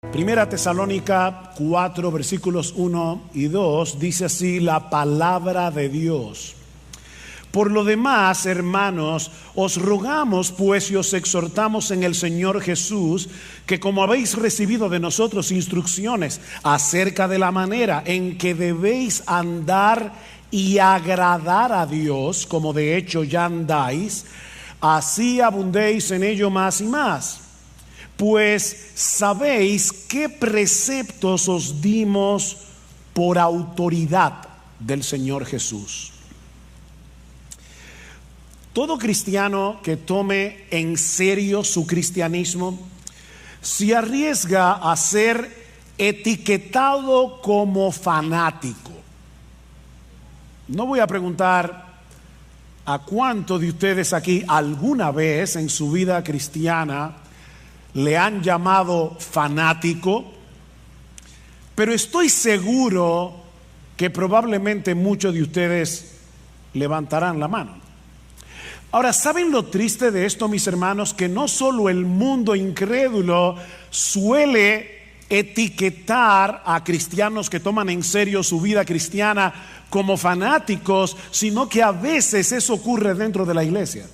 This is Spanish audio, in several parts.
Primera Tesalónica 4, versículos 1 y 2, dice así la palabra de Dios. Por lo demás, hermanos, os rogamos pues y os exhortamos en el Señor Jesús, que como habéis recibido de nosotros instrucciones acerca de la manera en que debéis andar y agradar a Dios, como de hecho ya andáis, así abundéis en ello más y más. Pues sabéis qué preceptos os dimos por autoridad del Señor Jesús. Todo cristiano que tome en serio su cristianismo se arriesga a ser etiquetado como fanático. No voy a preguntar a cuántos de ustedes aquí alguna vez en su vida cristiana le han llamado fanático, pero estoy seguro que probablemente muchos de ustedes levantarán la mano. Ahora, ¿saben lo triste de esto, mis hermanos? Que no solo el mundo incrédulo suele etiquetar a cristianos que toman en serio su vida cristiana como fanáticos, sino que a veces eso ocurre dentro de la iglesia.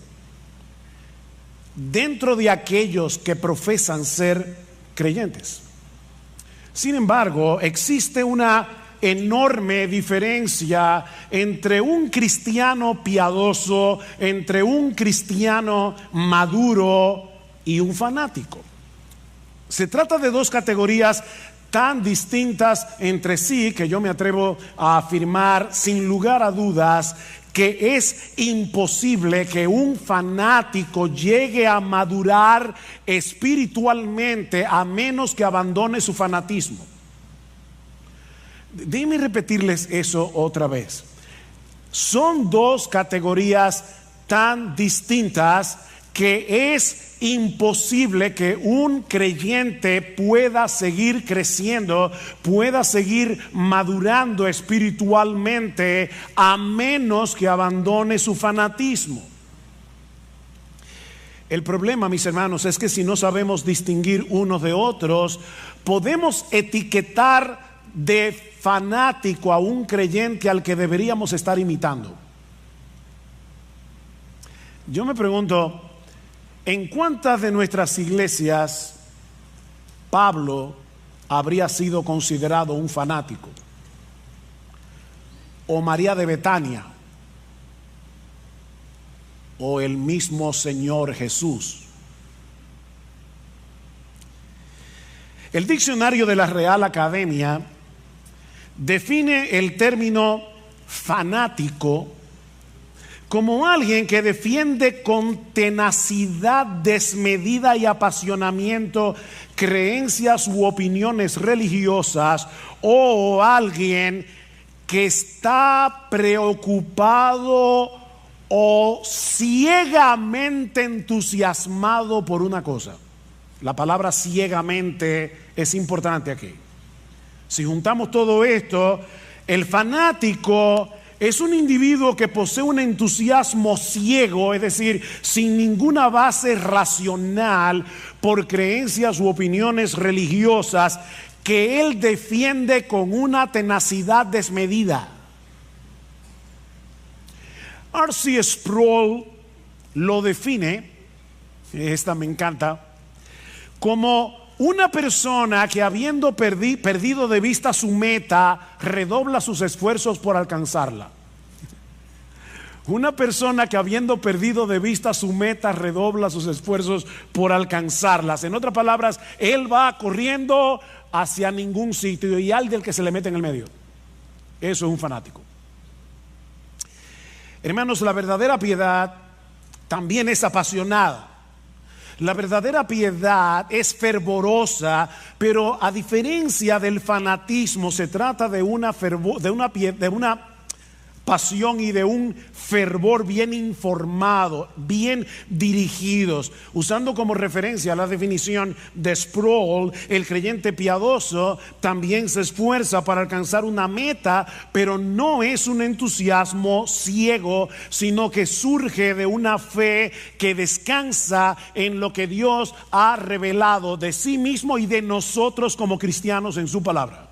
Dentro de aquellos que profesan ser creyentes. Sin embargo, existe una enorme diferencia entre un cristiano piadoso, entre un cristiano maduro y un fanático. Se trata de dos categorías tan distintas entre sí que yo me atrevo a afirmar sin lugar a dudas que es imposible que un fanático llegue a madurar espiritualmente a menos que abandone su fanatismo. Déjenme repetirles eso otra vez. Son dos categorías tan distintas que es imposible que un creyente pueda seguir creciendo, pueda seguir madurando espiritualmente a menos que abandone su fanatismo. El problema, mis hermanos, es que si no sabemos distinguir unos de otros, podemos etiquetar de fanático a un creyente al que deberíamos estar imitando. Yo me pregunto, ¿en cuántas de nuestras iglesias Pablo habría sido considerado un fanático? ¿O María de Betania? ¿O el mismo Señor Jesús? El diccionario de la Real Academia define el término fanático como alguien que defiende con tenacidad desmedida y apasionamiento creencias u opiniones religiosas, o alguien que está preocupado o ciegamente entusiasmado por una cosa. La palabra ciegamente es importante aquí. Si juntamos todo esto, el fanático es un individuo que posee un entusiasmo ciego, es decir, sin ninguna base racional por creencias u opiniones religiosas que él defiende con una tenacidad desmedida. R.C. Sproul lo define, esta me encanta, como una persona que habiendo perdido de vista su meta, redobla sus esfuerzos por alcanzarla. Una persona que habiendo perdido de vista su meta, redobla sus esfuerzos por alcanzarlas. En otras palabras, él va corriendo hacia ningún sitio y al del que se le mete en el medio. Eso es un fanático. Hermanos, la verdadera piedad también es apasionada. La verdadera piedad es fervorosa, pero a diferencia del fanatismo se trata de una pasión y de un fervor bien informado, bien dirigidos. Usando como referencia la definición de Sproul, el creyente piadoso también se esfuerza para alcanzar una meta, pero no es un entusiasmo ciego, sino que surge de una fe que descansa en lo que Dios ha revelado de sí mismo y de nosotros como cristianos en su palabra.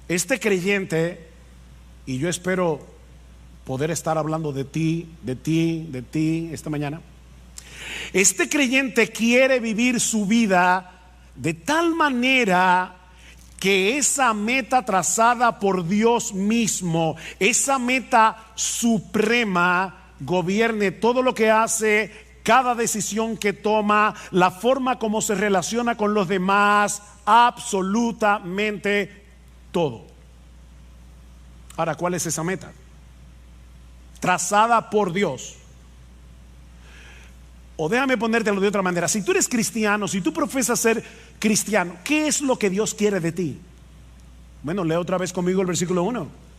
Este creyente, y yo espero poder estar hablando de ti esta mañana. Este creyente quiere vivir su vida de tal manera que esa meta trazada por Dios mismo, esa meta suprema, gobierne todo lo que hace, cada decisión que toma, la forma como se relaciona con los demás, absolutamente todo. Ahora, ¿cuál es esa meta? Trazada por Dios. O déjame ponértelo de otra manera. Si tú eres cristiano, si tú profesas ser cristiano, ¿qué es lo que Dios quiere de ti? Bueno, lee otra vez conmigo el versículo 1.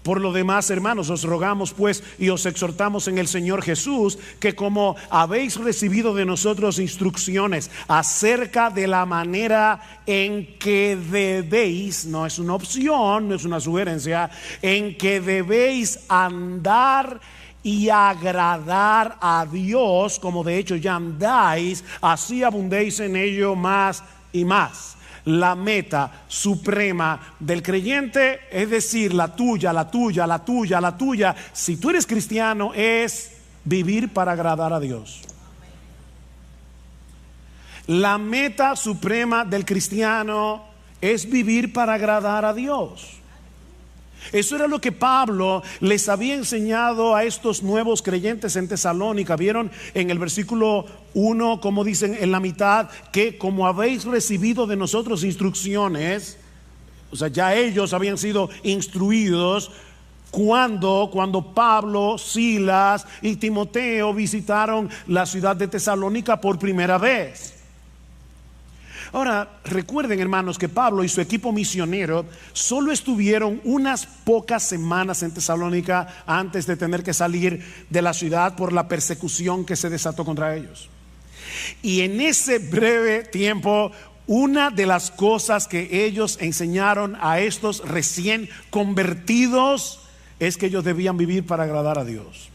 Por lo demás, hermanos, os rogamos pues y os exhortamos en el Señor Jesús, que como habéis recibido de nosotros instrucciones acerca de la manera en que debéis, no es una opción, no es una sugerencia, en que debéis andar y agradar a Dios, como de hecho ya andáis, así abundéis en ello más y más. La meta suprema del creyente, es decir, la tuya, si tú eres cristiano, es vivir para agradar a Dios. La meta suprema del cristiano es vivir para agradar a Dios. Eso era lo que Pablo les había enseñado a estos nuevos creyentes en Tesalónica. Vieron en el versículo 1, como dicen en la mitad, que como habéis recibido de nosotros instrucciones, o sea, ya ellos habían sido instruidos cuando Pablo, Silas y Timoteo visitaron la ciudad de Tesalónica por primera vez. Ahora, recuerden, hermanos, que Pablo y su equipo misionero solo estuvieron unas pocas semanas en Tesalónica antes de tener que salir de la ciudad por la persecución que se desató contra ellos. Y en ese breve tiempo, una de las cosas que ellos enseñaron a estos recién convertidos es que ellos debían vivir para agradar a Dios.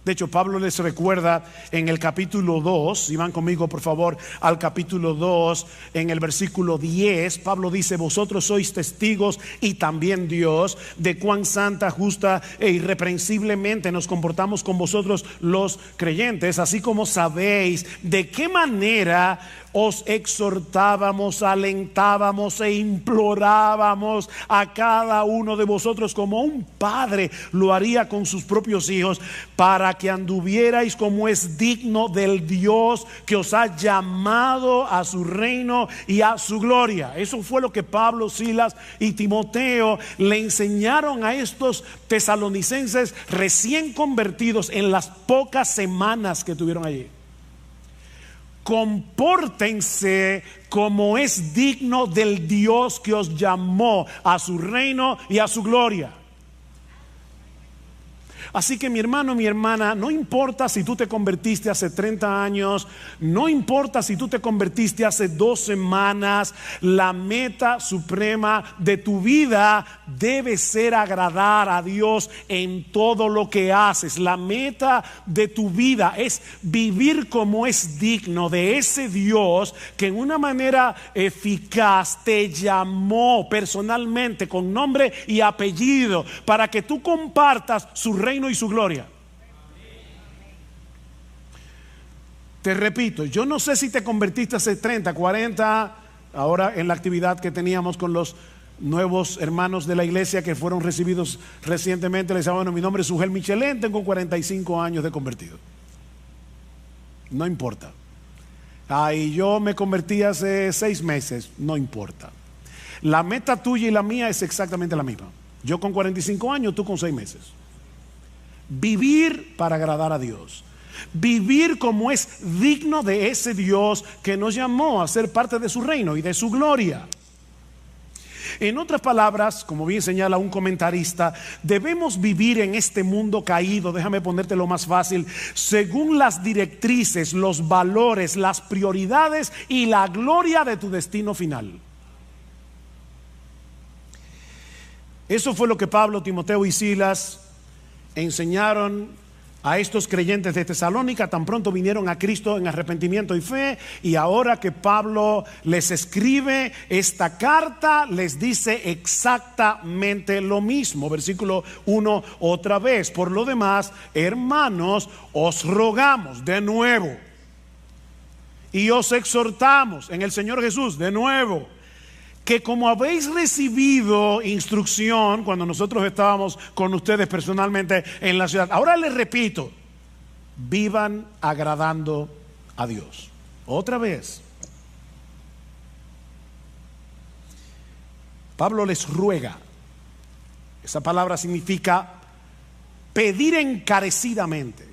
De hecho, Pablo les recuerda en el capítulo 2, si van conmigo por favor al capítulo 2, en el versículo 10, Pablo dice: vosotros sois testigos y también Dios de cuán santa, justa e irreprensiblemente nos comportamos con vosotros los creyentes, así como sabéis de qué manera os exhortábamos, alentábamos e implorábamos a cada uno de vosotros como un padre lo haría con sus propios hijos, para que anduvierais como es digno del Dios que os ha llamado a su reino y a su gloria. Eso fue lo que Pablo, Silas y Timoteo le enseñaron a estos tesalonicenses recién convertidos en las pocas semanas que tuvieron allí. Compórtense como es digno del Dios que os llamó a su reino y a su gloria. Así que mi hermano, mi hermana, no importa si tú te convertiste hace 30 años, no importa si tú te convertiste hace 2 semanas, la meta suprema de tu vida debe ser agradar a Dios en todo lo que haces. La meta de tu vida es vivir como es digno de ese Dios que en una manera eficaz te llamó personalmente con nombre y apellido para que tú compartas su reino y su gloria. Te repito, yo no sé si te convertiste hace 30, 40, ahora en la actividad que teníamos con los nuevos hermanos de la iglesia que fueron recibidos recientemente. Les decía: bueno, mi nombre es Ugel Michelén, tengo 45 años de convertido. No importa. Y yo me convertí hace 6 meses. No importa. La meta tuya y la mía es exactamente la misma. Yo con 45 años, tú con 6 meses. Vivir para agradar a Dios. Vivir como es digno de ese Dios que nos llamó a ser parte de su reino y de su gloria. En otras palabras, como bien señala un comentarista, debemos vivir en este mundo caído, déjame ponértelo más fácil, según las directrices, los valores, las prioridades y la gloria de tu destino final. Eso fue lo que Pablo, Timoteo y Silas enseñaron a estos creyentes de Tesalónica tan pronto vinieron a Cristo en arrepentimiento y fe. Y ahora que Pablo les escribe esta carta, les dice exactamente lo mismo. Versículo 1 otra vez: por lo demás, hermanos, os rogamos de nuevo y os exhortamos en el Señor Jesús de nuevo, que como habéis recibido instrucción cuando nosotros estábamos con ustedes personalmente en la ciudad, ahora les repito, vivan agradando a Dios. Otra vez, Pablo les ruega. Esa palabra significa pedir encarecidamente.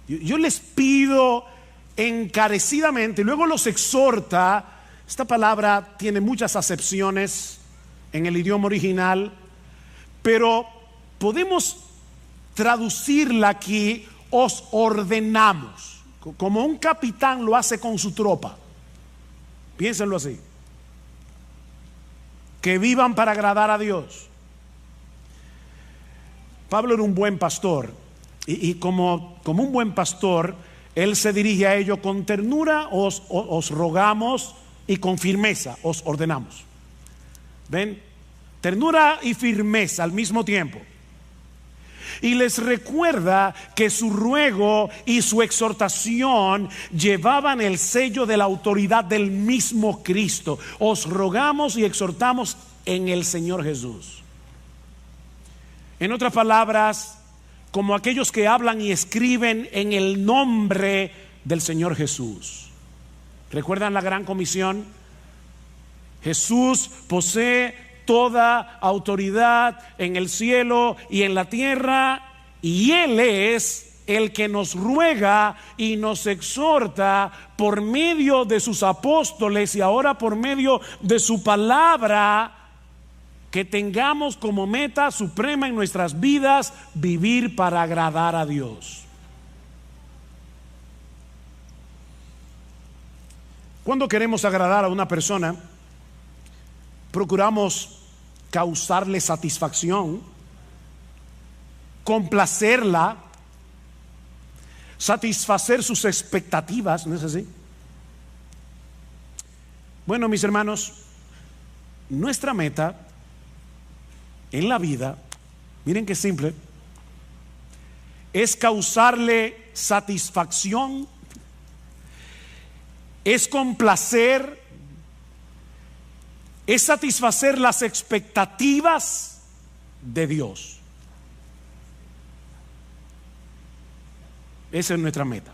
Yo les pido encarecidamente y luego los exhorta. Esta palabra tiene muchas acepciones en el idioma original, pero podemos traducirla aquí: os ordenamos, como un capitán lo hace con su tropa. Piénsenlo así: que vivan para agradar a Dios. Pablo era un buen pastor y como un buen pastor, él se dirige a ellos con ternura: os rogamos, y con firmeza os ordenamos. ¿Ven? Ternura y firmeza al mismo tiempo. Y les recuerda que su ruego y su exhortación llevaban el sello de la autoridad del mismo Cristo. Os rogamos y exhortamos en el Señor Jesús. En otras palabras, como aquellos que hablan y escriben en el nombre del Señor Jesús. ¿Recuerdan la gran comisión? Jesús posee toda autoridad en el cielo y en la tierra, y Él es el que nos ruega y nos exhorta por medio de sus apóstoles y ahora por medio de su palabra, que tengamos como meta suprema en nuestras vidas vivir para agradar a Dios. Cuando queremos agradar a una persona, procuramos causarle satisfacción, complacerla, satisfacer sus expectativas, ¿no es así? Bueno, mis hermanos, nuestra meta en la vida, miren qué simple, es causarle satisfacción, es complacer, es satisfacer las expectativas de Dios. Esa es nuestra meta,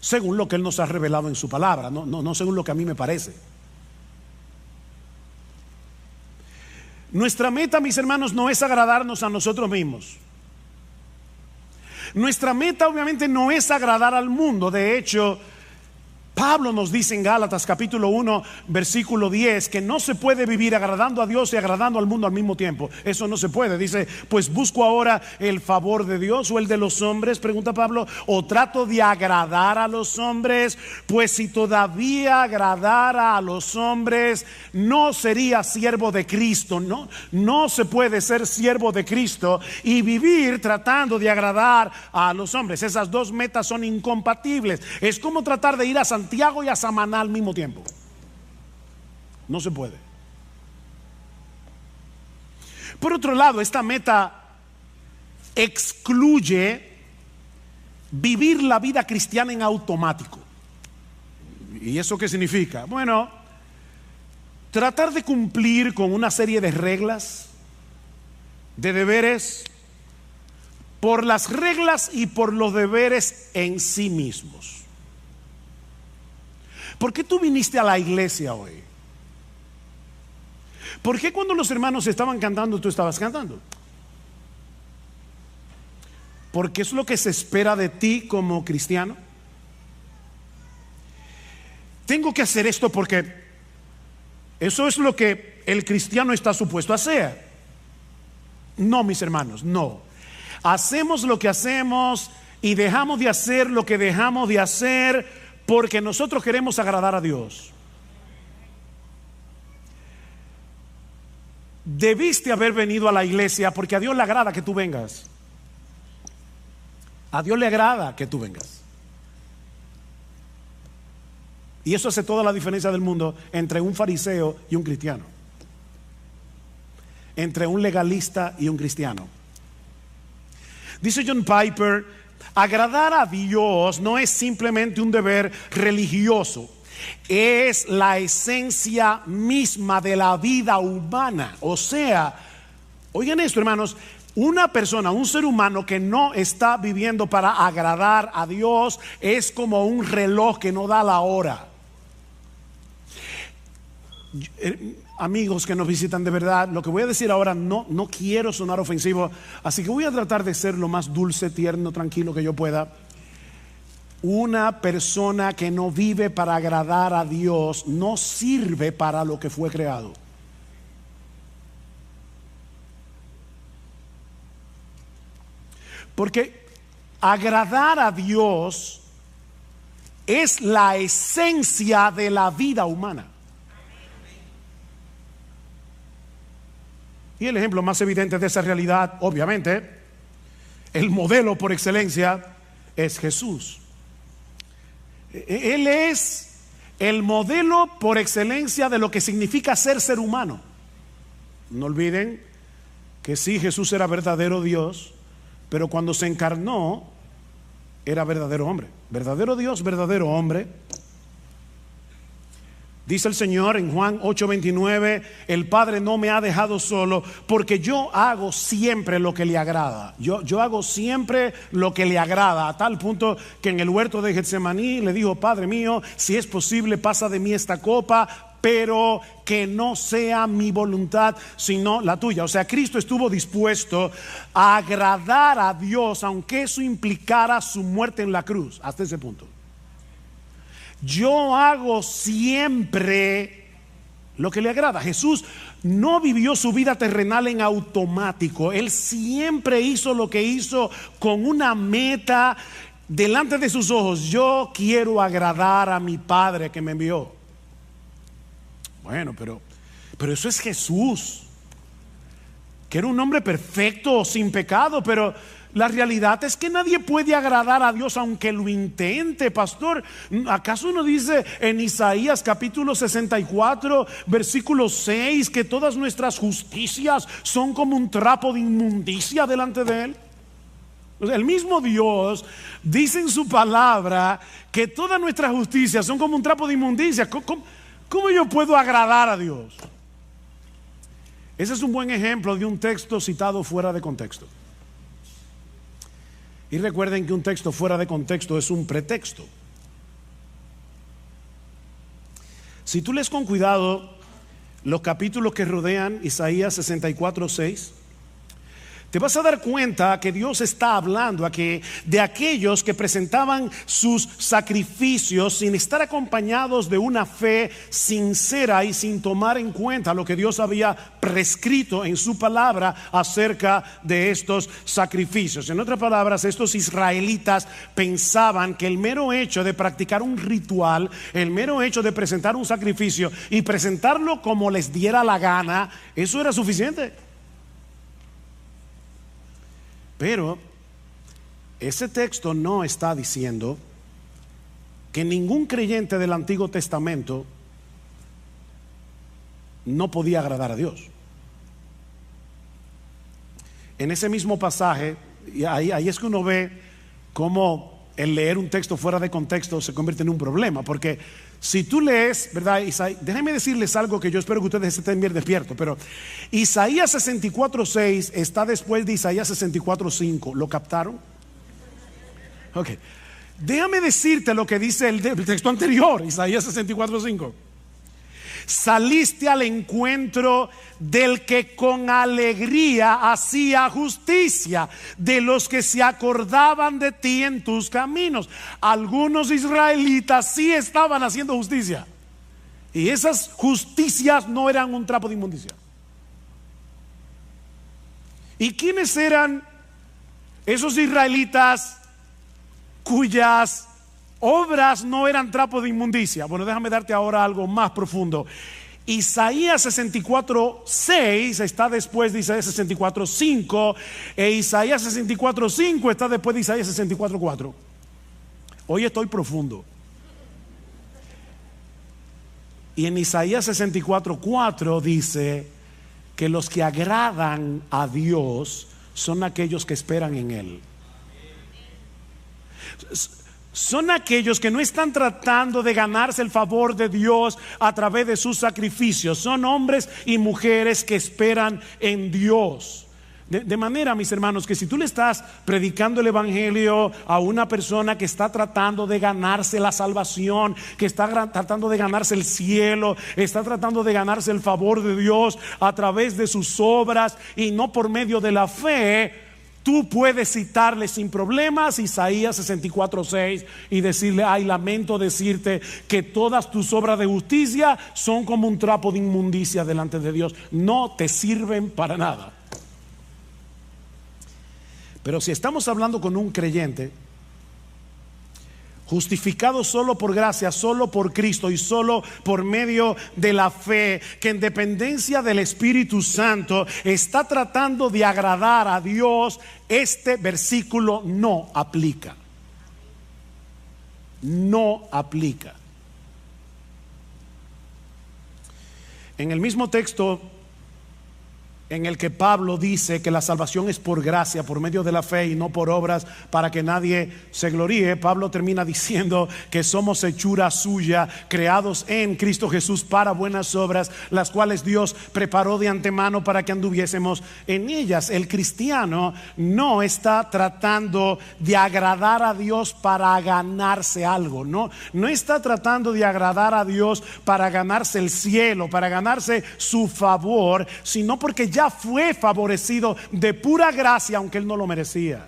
según lo que Él nos ha revelado en su palabra, no según lo que a mí me parece. Nuestra meta, mis hermanos, no es agradarnos a nosotros mismos. Nuestra meta obviamente no es agradar al mundo. De hecho, Pablo nos dice en Gálatas capítulo 1 versículo 10 que no se puede vivir agradando a Dios y agradando al mundo al mismo tiempo. Eso no se puede. Dice: pues busco ahora el favor de Dios o el de los hombres, pregunta Pablo, o trato de agradar a los hombres. Pues si todavía agradara a los hombres, no sería siervo de Cristo. No se puede ser siervo de Cristo y vivir tratando de agradar a los hombres. Esas dos metas son incompatibles. Es como tratar de ir a Santiago y a Samaná al mismo tiempo. No se puede. Por otro lado, esta meta excluye vivir la vida cristiana en automático. ¿Y eso qué significa? Bueno, tratar de cumplir con una serie de reglas, de deberes, por las reglas y por los deberes en sí mismos. ¿Por qué tú viniste a la iglesia hoy? ¿Por qué cuando los hermanos estaban cantando tú estabas cantando? Porque es lo que se espera de ti como cristiano. Tengo que hacer esto porque Eso es lo que el cristiano está supuesto a hacer. No, mis hermanos, no. Hacemos lo que hacemos y dejamos de hacer lo que dejamos de hacer porque nosotros queremos agradar a Dios. Debiste haber venido a la iglesia porque a Dios le agrada que tú vengas. A Dios le agrada que tú vengas. Y eso hace toda la diferencia del mundo entre un fariseo y un cristiano, entre un legalista y un cristiano. Dice John Piper, agradar a Dios no es simplemente un deber religioso, es la esencia misma de la vida humana. O sea, oigan esto, hermanos, una persona, un ser humano que no está viviendo para agradar a Dios es como un reloj que no da la hora. Amigos que nos visitan, de verdad, lo que voy a decir ahora no quiero sonar ofensivo, así que voy a tratar de ser lo más dulce, tierno, tranquilo que yo pueda. Una persona que no vive para agradar a Dios no sirve para lo que fue creado. Porque agradar a Dios es la esencia de la vida humana. Y el ejemplo más evidente de esa realidad, obviamente, el modelo por excelencia es Jesús. Él es el modelo por excelencia de lo que significa ser humano. No olviden que sí, Jesús era verdadero Dios, pero cuando se encarnó era verdadero hombre. Verdadero Dios, verdadero hombre. Dice el Señor en Juan 8:29, el Padre no me ha dejado solo porque yo hago siempre lo que le agrada. Yo hago siempre lo que le agrada, a tal punto que en el huerto de Getsemaní le dijo: Padre mío, si es posible, pasa de mí esta copa, pero que no sea mi voluntad sino la tuya. O sea, Cristo estuvo dispuesto a agradar a Dios aunque eso implicara su muerte en la cruz, hasta ese punto. Yo hago siempre lo que le agrada. Jesús no vivió su vida terrenal en automático. Él siempre hizo lo que hizo con una meta delante de sus ojos. Yo quiero agradar a mi Padre que me envió. Bueno, pero eso es Jesús, que era un hombre perfecto, sin pecado, pero la realidad es que nadie puede agradar a Dios aunque lo intente, pastor. ¿Acaso no dice en Isaías capítulo 64, versículo 6, que todas nuestras justicias son como un trapo de inmundicia delante de Él? El mismo Dios dice en su palabra que todas nuestras justicias son como un trapo de inmundicia. ¿Cómo yo puedo agradar a Dios? Ese es un buen ejemplo de un texto citado fuera de contexto. Y recuerden que un texto fuera de contexto es un pretexto. Si tú lees con cuidado los capítulos que rodean Isaías 64:6, te vas a dar cuenta que Dios está hablando aquí de aquellos que presentaban sus sacrificios sin estar acompañados de una fe sincera y sin tomar en cuenta lo que Dios había prescrito en su palabra acerca de estos sacrificios. En otras palabras, estos israelitas pensaban que el mero hecho de practicar un ritual, el mero hecho de presentar un sacrificio y presentarlo como les diera la gana, eso era suficiente. Pero ese texto no está diciendo que ningún creyente del Antiguo Testamento no podía agradar a Dios. En ese mismo pasaje, y ahí es que uno ve cómo el leer un texto fuera de contexto se convierte en un problema. Porque si tú lees, ¿verdad? Déjenme decirles algo que yo espero que ustedes estén bien despiertos. Pero Isaías 64:6 está después de Isaías 64:5. ¿Lo captaron? Ok. Déjame decirte lo que dice el texto anterior, Isaías 64:5. Saliste al encuentro del que con alegría hacía justicia, de los que se acordaban de ti en tus caminos. Algunos israelitas sí estaban haciendo justicia. Y esas justicias no eran un trapo de inmundicia. ¿Y quiénes eran esos israelitas cuyas obras no eran trapo de inmundicia? Bueno, déjame darte ahora algo más profundo. Isaías 64:6 está después de Isaías 64:5, e Isaías 64:5 está después de Isaías 64:4. Hoy estoy profundo. Y en Isaías 64:4 dice que los que agradan a Dios son aquellos que esperan en Él. Son aquellos que no están tratando de ganarse el favor de Dios a través de sus sacrificios. Son hombres y mujeres que esperan en Dios. De manera, mis hermanos, que si tú le estás predicando el evangelio a una persona que está tratando de ganarse la salvación, que está tratando de ganarse el cielo, está tratando de ganarse el favor de Dios a través de sus obras y no por medio de la fe, tú puedes citarle sin problemas Isaías 64:6 y decirle: ay, lamento decirte que todas tus obras de justicia son como un trapo de inmundicia delante de Dios, no te sirven para nada. Pero si estamos hablando con un creyente justificado solo por gracia, solo por Cristo y solo por medio de la fe, que en dependencia del Espíritu Santo está tratando de agradar a Dios, este versículo no aplica. No aplica. En el mismo texto en el que Pablo dice que la salvación es por gracia, por medio de la fe y no por obras, para que nadie se gloríe, Pablo termina diciendo que somos hechura suya, creados en Cristo Jesús para buenas obras, las cuales Dios preparó de antemano para que anduviésemos en ellas. El cristiano no está tratando de agradar a Dios para ganarse algo, no está tratando de agradar a Dios para ganarse el cielo, para ganarse su favor, sino porque ya fue favorecido de pura gracia, aunque él no lo merecía,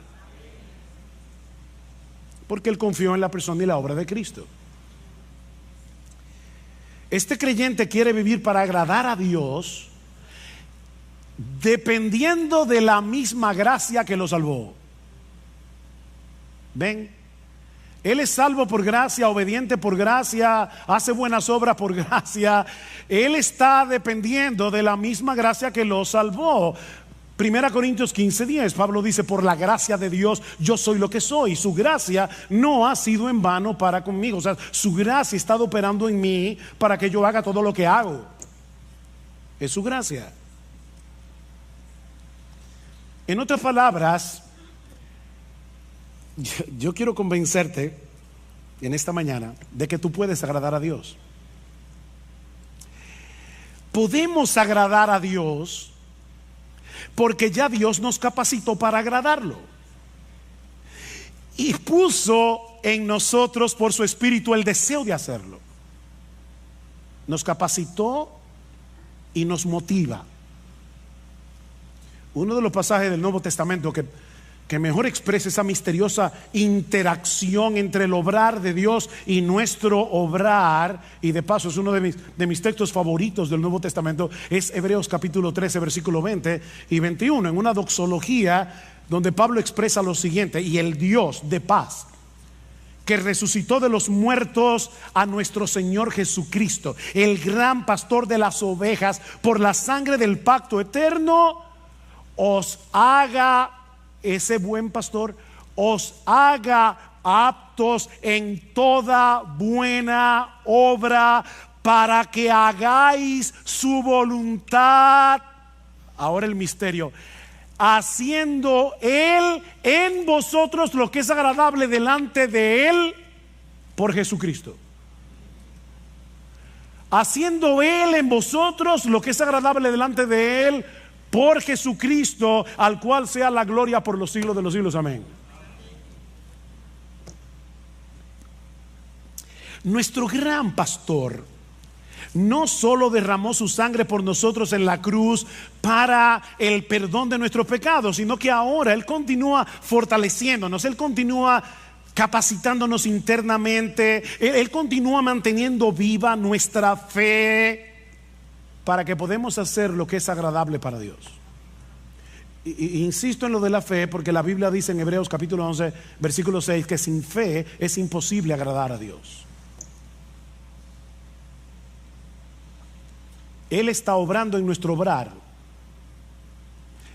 porque él confió en la persona y la obra de Cristo. Este creyente quiere vivir para agradar a Dios dependiendo de la misma gracia que lo salvó. ¿Ven? Él es salvo por gracia, obediente por gracia, hace buenas obras por gracia. Él está dependiendo de la misma gracia que lo salvó. 1 Corintios 15:10, Pablo dice: por la gracia de Dios yo soy lo que soy. Su gracia no ha sido en vano para conmigo. O sea, su gracia ha estado operando en mí para que yo haga todo lo que hago. Es su gracia. En otras palabras, yo quiero convencerte en esta mañana de que tú puedes agradar a Dios. Podemos agradar a Dios porque ya Dios nos capacitó para agradarlo y puso en nosotros por su Espíritu el deseo de hacerlo. Nos capacitó y nos motiva. Uno de los pasajes del Nuevo Testamento que mejor expresa esa misteriosa interacción entre el obrar de Dios y nuestro obrar, y de paso es uno de mis textos favoritos del Nuevo Testamento, es Hebreos capítulo 13 versículo 20 y 21, en una doxología donde Pablo expresa lo siguiente: y el Dios de paz, que resucitó de los muertos a nuestro Señor Jesucristo, el gran pastor de las ovejas, por la sangre del pacto eterno, os haga, ese buen pastor, os haga aptos en toda buena obra, para que hagáis su voluntad. Ahora el misterio: haciendo Él en vosotros lo que es agradable delante de Él por Jesucristo. Haciendo Él en vosotros lo que es agradable delante de Él por Jesucristo, al cual sea la gloria por los siglos de los siglos. Amén. Nuestro gran pastor no solo derramó su sangre por nosotros en la cruz para el perdón de nuestros pecados, sino que ahora Él continúa fortaleciéndonos, Él continúa capacitándonos internamente. Él continúa manteniendo viva nuestra fe para que podamos hacer lo que es agradable para Dios. Insisto en lo de la fe porque la Biblia dice en Hebreos capítulo 11 versículo 6 que sin fe es imposible agradar a Dios. Él está obrando en nuestro obrar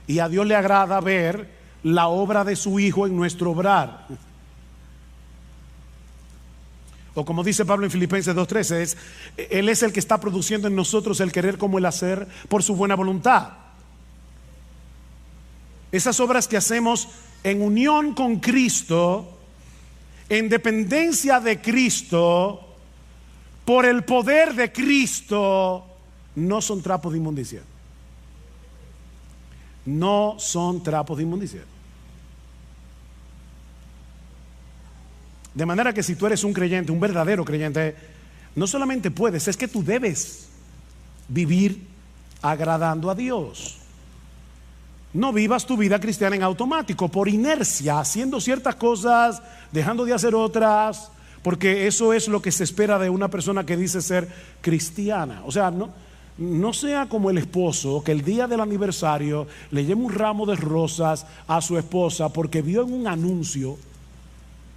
y a Dios le agrada ver la obra de su Hijo en nuestro obrar. O como dice Pablo en Filipenses 2:13, Él es el que está produciendo en nosotros el querer como el hacer por su buena voluntad. Esas obras que hacemos en unión con Cristo, en dependencia de Cristo, por el poder de Cristo, no son trapos de inmundicia. No son trapos de inmundicia. De manera que si tú eres un creyente, un verdadero creyente, no solamente puedes, es que tú debes vivir agradando a Dios. No vivas tu vida cristiana en automático, por inercia, haciendo ciertas cosas, dejando de hacer otras, porque eso es lo que se espera de una persona que dice ser cristiana. O sea, no sea como el esposo que el día del aniversario le lleva un ramo de rosas a su esposa porque vio en un anuncio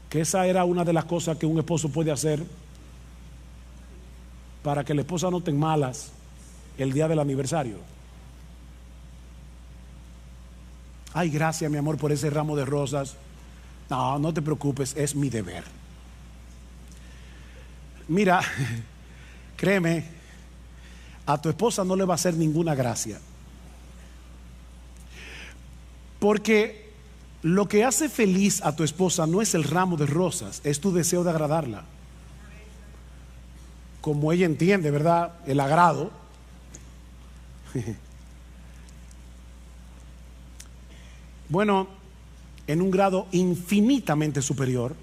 que esa era una de las cosas que un esposo puede hacer para que la esposa no esté malas el día del aniversario. Ay, gracias mi amor por ese ramo de rosas. No, no te preocupes, es mi deber. Mira, créeme, a tu esposa no le va a hacer ninguna gracia. Porque lo que hace feliz a tu esposa no es el ramo de rosas, es tu deseo de agradarla. Como ella entiende, ¿verdad? El agrado. Bueno, en un grado infinitamente superior,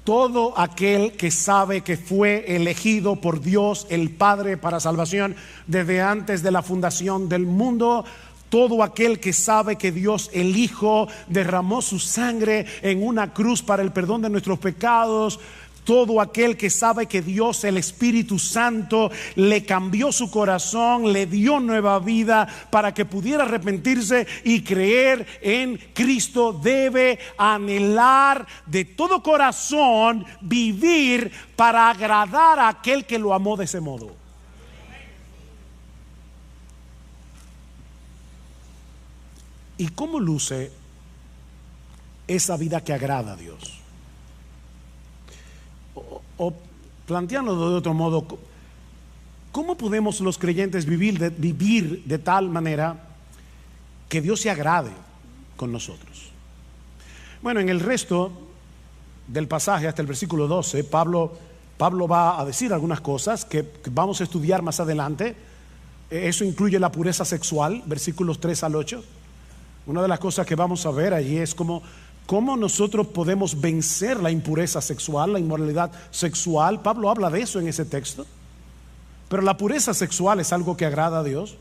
todo aquel que sabe que fue elegido por Dios el Padre para salvación desde antes de la fundación del mundo, todo aquel que sabe que Dios el Hijo derramó su sangre en una cruz para el perdón de nuestros pecados, todo aquel que sabe que Dios el Espíritu Santo le cambió su corazón, le dio nueva vida para que pudiera arrepentirse y creer en Cristo, debe anhelar de todo corazón vivir para agradar a aquel que lo amó de ese modo. ¿Y cómo luce esa vida que agrada a Dios? O planteándolo de otro modo, ¿cómo podemos los creyentes vivir de tal manera que Dios se agrade con nosotros? Bueno, en el resto del pasaje, hasta el versículo 12, Pablo va a decir algunas cosas que vamos a estudiar más adelante. Eso incluye la pureza sexual, versículos 3 al 8. Una de las cosas que vamos a ver allí es cómo nosotros podemos vencer la impureza sexual, la inmoralidad sexual. Pablo habla de eso en ese texto. Pero la pureza sexual es algo que agrada a Dios.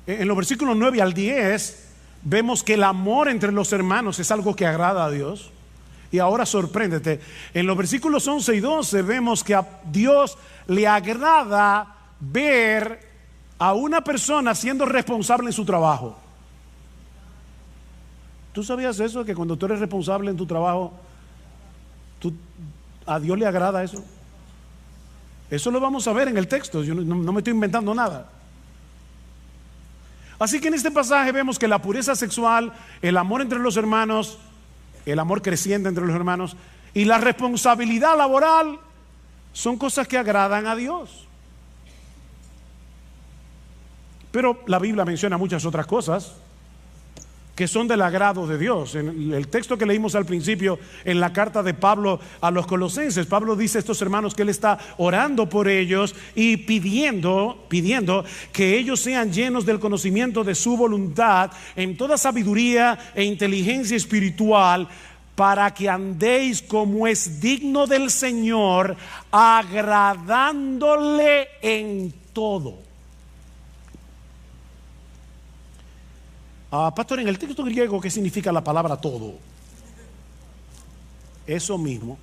En los versículos 9 al 10 vemos que el amor entre los hermanos es algo que agrada a Dios. Y ahora sorpréndete, en los versículos 11 y 12 vemos que a Dios le agrada ver a una persona siendo responsable en su trabajo. ¿Tú sabías eso? Que cuando tú eres responsable en tu trabajo, a Dios le agrada eso. Eso lo vamos a ver en el texto. Yo no me estoy inventando nada. Así que en este pasaje vemos que la pureza sexual, el amor entre los hermanos, el amor creciente entre los hermanos y la responsabilidad laboral son cosas que agradan a Dios. Pero la Biblia menciona muchas otras cosas que son del agrado de Dios. En el texto que leímos al principio, en la carta de Pablo a los Colosenses, Pablo dice a estos hermanos que él está orando por ellos y pidiendo que ellos sean llenos del conocimiento de su voluntad en toda sabiduría e inteligencia espiritual, para que andéis como es digno del Señor, agradándole en todo. Pastor, en el texto griego, ¿qué significa la palabra todo? Eso mismo.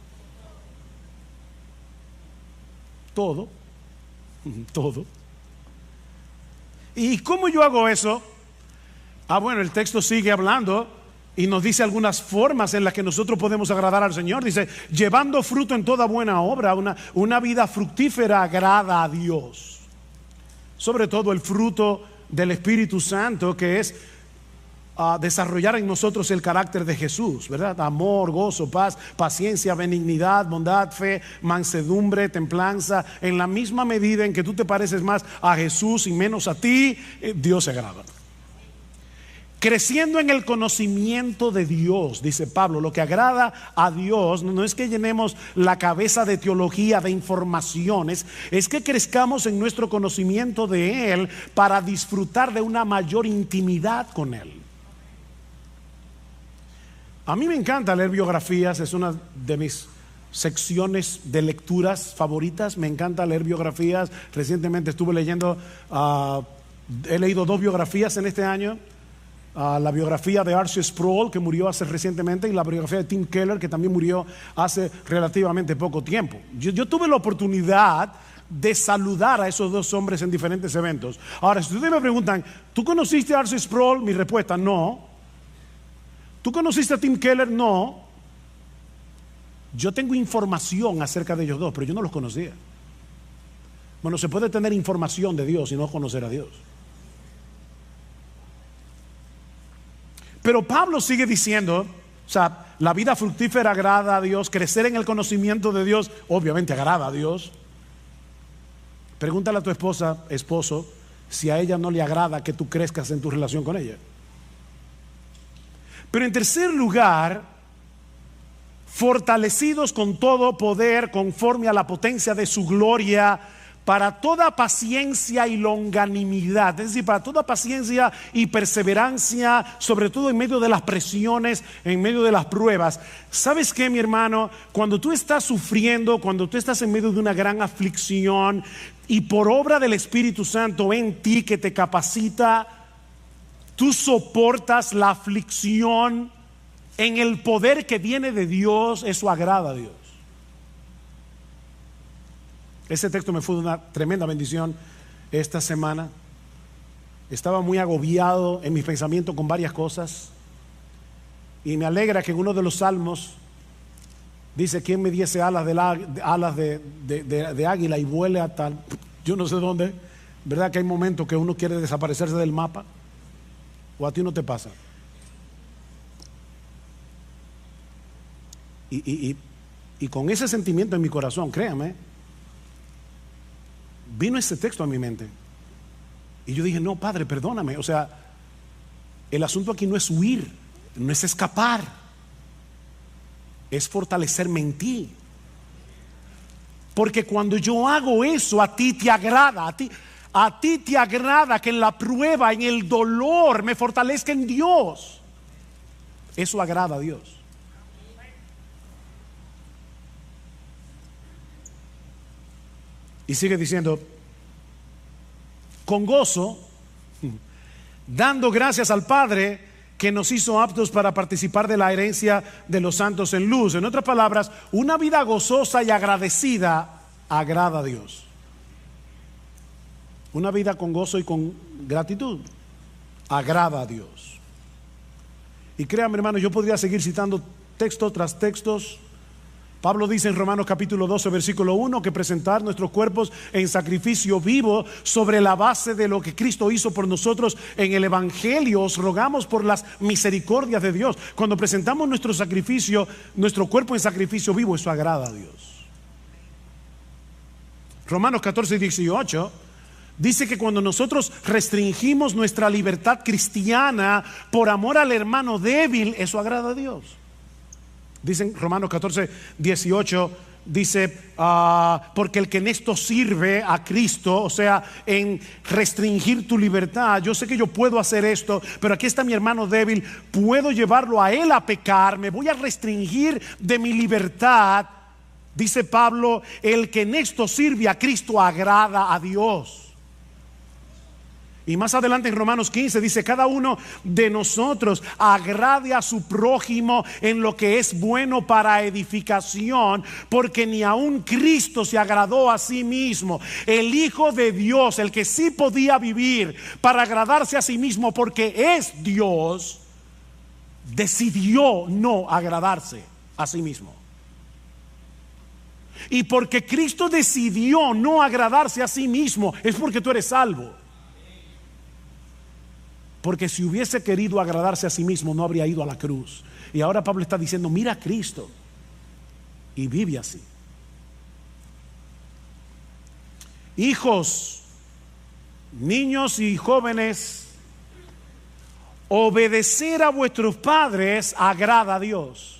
Todo. Todo. ¿Y cómo yo hago eso? Bueno, el texto sigue hablando y nos dice algunas formas en las que nosotros podemos agradar al Señor. Dice, llevando fruto en toda buena obra, una vida fructífera agrada a Dios. Sobre todo el fruto del Espíritu Santo, que es desarrollar en nosotros el carácter de Jesús, ¿verdad? Amor, gozo, paz, paciencia, benignidad, bondad, fe, mansedumbre, templanza. En la misma medida en que tú te pareces más a Jesús y menos a ti, Dios se agrada. Creciendo en el conocimiento de Dios, dice Pablo. Lo que agrada a Dios no es que llenemos la cabeza de teología, de informaciones, es que crezcamos en nuestro conocimiento de Él para disfrutar de una mayor intimidad con Él. A mí me encanta leer biografías, es una de mis secciones de lecturas favoritas. Me encanta leer biografías. Recientemente estuve leyendo, he leído 2 biografías en este año. La biografía de R.C. Sproul, que murió hace recientemente, y la biografía de Tim Keller, que también murió hace relativamente poco tiempo. Yo tuve la oportunidad de saludar a esos 2 hombres en diferentes eventos. Ahora, si ustedes me preguntan, ¿tú conociste a R.C. Sproul? Mi respuesta, no. ¿Tú conociste a Tim Keller? No. Yo tengo información acerca de ellos 2, pero yo no los conocía. Bueno, se puede tener información de Dios y no conocer a Dios. Pero Pablo sigue diciendo, o sea, la vida fructífera agrada a Dios, crecer en el conocimiento de Dios, obviamente agrada a Dios. Pregúntale a tu esposa, esposo, si a ella no le agrada que tú crezcas en tu relación con ella. Pero en tercer lugar, fortalecidos con todo poder conforme a la potencia de su gloria, para toda paciencia y longanimidad, es decir, para toda paciencia y perseverancia, sobre todo en medio de las presiones, en medio de las pruebas. ¿Sabes qué, mi hermano? Cuando tú estás sufriendo, cuando tú estás en medio de una gran aflicción y por obra del Espíritu Santo en ti que te capacita, tú soportas la aflicción en el poder que viene de Dios. Eso agrada a Dios. Ese texto me fue una tremenda bendición esta semana. Estaba muy agobiado en mis pensamientos con varias cosas, y me alegra que en uno de los salmos dice: ¿quién me diese alas de águila y vuele a tal? Yo no sé dónde. ¿Verdad que hay momentos que uno quiere desaparecerse del mapa? ¿O a ti no te pasa? Y con ese sentimiento en mi corazón, créame, vino ese texto a mi mente. Y yo dije: no, Padre, perdóname. O sea, el asunto aquí no es huir, no es escapar, es fortalecerme en ti. Porque cuando yo hago eso, a ti te agrada, a ti te agrada que en la prueba, en el dolor, me fortalezca en Dios. Eso agrada a Dios. Y sigue diciendo: con gozo, dando gracias al Padre que nos hizo aptos para participar de la herencia de los santos en luz. En otras palabras, una vida gozosa y agradecida agrada a Dios. Una vida con gozo y con gratitud agrada a Dios. Y créanme, hermanos, yo podría seguir citando texto tras textos. Pablo dice en Romanos capítulo 12 versículo 1 que presentar nuestros cuerpos en sacrificio vivo sobre la base de lo que Cristo hizo por nosotros en el Evangelio. Os rogamos por las misericordias de Dios. Cuando presentamos nuestro sacrificio, nuestro cuerpo en sacrificio vivo, eso agrada a Dios. Romanos 14 y 18 dice que cuando nosotros restringimos nuestra libertad cristiana por amor al hermano débil, eso agrada a Dios. Dicen Romanos 14, 18, dice, porque el que en esto sirve a Cristo, o sea, en restringir tu libertad, yo sé que yo puedo hacer esto, pero aquí está mi hermano débil, puedo llevarlo a él a pecar, me voy a restringir de mi libertad. Dice Pablo, el que en esto sirve a Cristo agrada a Dios. Y más adelante en Romanos 15 dice: cada uno de nosotros agrade a su prójimo en lo que es bueno para edificación, porque ni aun Cristo se agradó a sí mismo. El Hijo de Dios, el que sí podía vivir para agradarse a sí mismo porque es Dios, decidió no agradarse a sí mismo. Y porque Cristo decidió no agradarse a sí mismo, es porque tú eres salvo. Porque si hubiese querido agradarse a sí mismo, no habría ido a la cruz. Y ahora Pablo está diciendo: mira a Cristo y vive así. Hijos, niños y jóvenes, obedecer a vuestros padres agrada a Dios.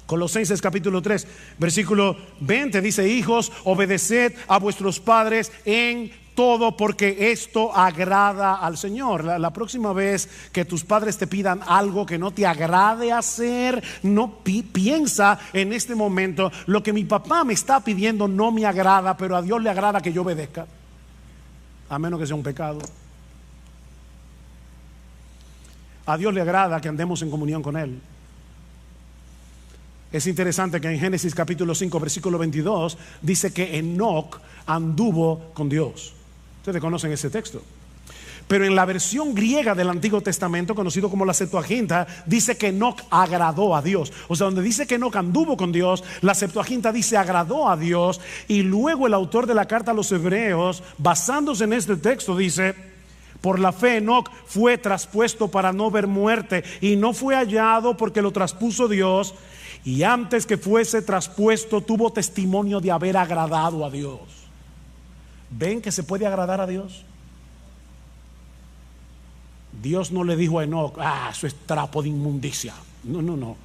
Colosenses capítulo 3 versículo 20 dice: hijos, obedeced a vuestros padres en todo, porque esto agrada al Señor. La próxima vez que tus padres te pidan algo que no te agrade hacer, no piensa en este momento: lo que mi papá me está pidiendo no me agrada, pero a Dios le agrada que yo obedezca, a menos que sea un pecado. A Dios le agrada que andemos en comunión con Él. Es interesante que en Génesis capítulo 5 versículo 22 dice que Enoc anduvo con Dios. Ustedes conocen ese texto. Pero en la versión griega del Antiguo Testamento, conocido como la Septuaginta, dice que Enoc agradó a Dios. O sea, donde dice que Enoc anduvo con Dios, la Septuaginta dice agradó a Dios. Y luego el autor de la carta a los Hebreos, basándose en este texto, dice: por la fe Enoc fue traspuesto para no ver muerte, y no fue hallado porque lo traspuso Dios, y antes que fuese traspuesto tuvo testimonio de haber agradado a Dios. ¿Ven que se puede agradar a Dios? Dios no le dijo a Enoc: eso es trapo de inmundicia. No.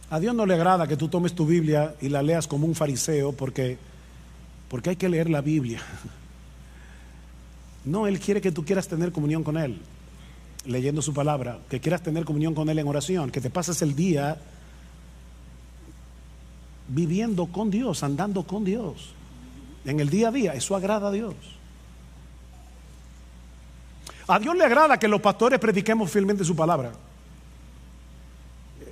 A Dios no le agrada que tú tomes tu Biblia y la leas como un fariseo porque hay que leer la Biblia. No, Él quiere que tú quieras tener comunión con Él, leyendo su palabra, que quieras tener comunión con Él en oración, que te pases el día viviendo con Dios, andando con Dios en el día a día. Eso agrada a Dios. A Dios le agrada que los pastores prediquemos fielmente su palabra.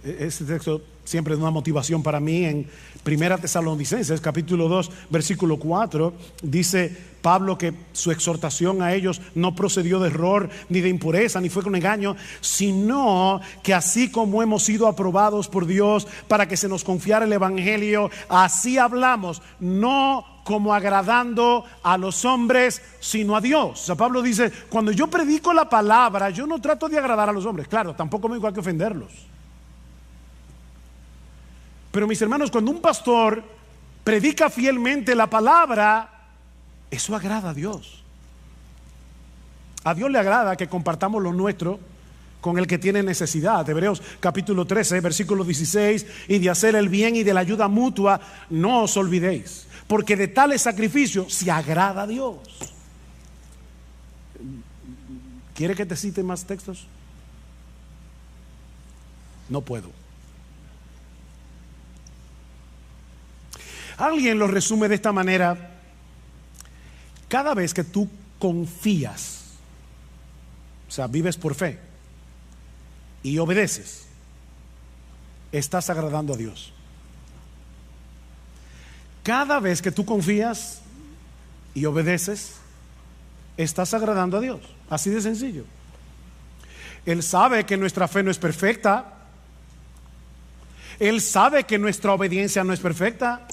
Este texto siempre es una motivación para mí. En Primera Tesalonicenses capítulo 2 versículo 4 dice Pablo que su exhortación a ellos no procedió de error, ni de impureza, ni fue con engaño, sino que así como hemos sido aprobados por Dios para que se nos confiara el evangelio, así hablamos, no como agradando a los hombres, sino a Dios. O sea, Pablo dice: cuando yo predico la palabra, yo no trato de agradar a los hombres. Claro, tampoco me digo hay que ofenderlos. Pero mis hermanos, cuando un pastor predica fielmente la palabra, eso agrada a Dios. A Dios le agrada que compartamos lo nuestro con el que tiene necesidad. Hebreos capítulo 13 versículo 16: y de hacer el bien y de la ayuda mutua no os olvidéis, porque de tales sacrificios se agrada a Dios. ¿Quiere que te cite más textos? No puedo. Alguien lo resume de esta manera: cada vez que tú confías, o sea, vives por fe y obedeces, estás agradando a Dios. Cada vez que tú confías y obedeces, estás agradando a Dios. Así de sencillo. Él sabe que nuestra fe no es perfecta. Él sabe que nuestra obediencia no es perfecta.